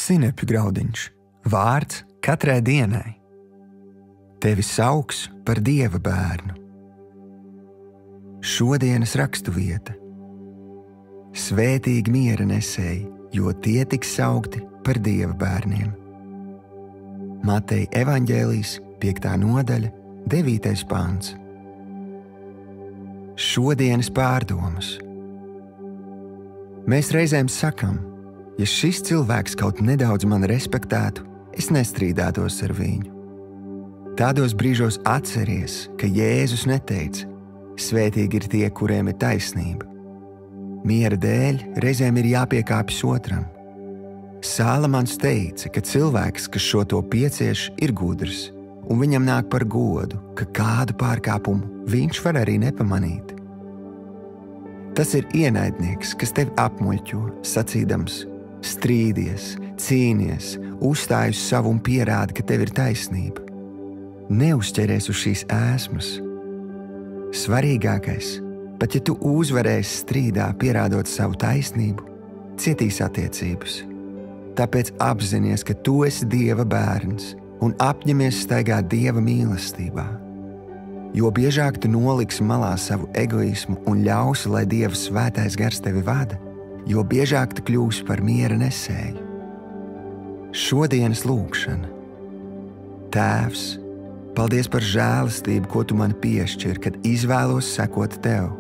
Sinepju graudiņš, vārds katrai dienai. Tevi sauks par Dieva bērnu. Šodienas raksturvieta. Svētīgi miera nesēji, jo tie tiks saukti par Dieva bērniem. Mateja evaņģēlijs, 5. nodaļa, 9. pants. Šodienas pārdomas. Mēs reizēm sakam, ja šis cilvēks kaut nedaudz mani respektētu, es nestrīdētos ar viņu. Tādos brīžos atceries, ka Jēzus neteica: svētīgi ir tie, kuriem ir taisnība. Miera dēļ reizēm ir jāpiekāpjas otram. Sālamans teica, ka cilvēks, kas šo to piecieš, ir gudrs, un viņam nāk par godu, ka kādu pārkāpumu viņš var arī nepamanīt. Tas ir ienaidnieks, kas tevi apmuļķo, sacīdams: strīdies, cīnies, uzstāj uz savu un pierādi, ka tev ir taisnība. Neuzķeries uz šīs ēsmas. Svarīgākais, pat ja tu uzvarēsi strīdā, pierādot savu taisnību, cietīs attiecības. Tāpēc apzinies, ka tu esi Dieva bērns un apņemies staigāt Dieva mīlestībā. Jo biežāk tu noliksi malā savu egoismu un ļausi, lai Dieva svētais gars tevi vada, jo biežāk tu kļūsi par miera nesēju. Šodienas lūgšana. Tēvs, paldies par žēlastību, ko tu man piešķir, kad izvēlos sekot tev.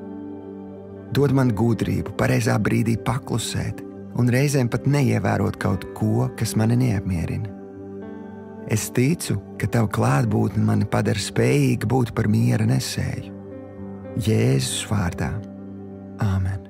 Dod man gudrību pareizā brīdī paklusēt un reizēm pat neievērot kaut ko, kas mani neapmierina. Es ticu, ka tava klātbūtne mani padara spējīgu būt par miera nesēju. Jēzus vārdā. Āmen.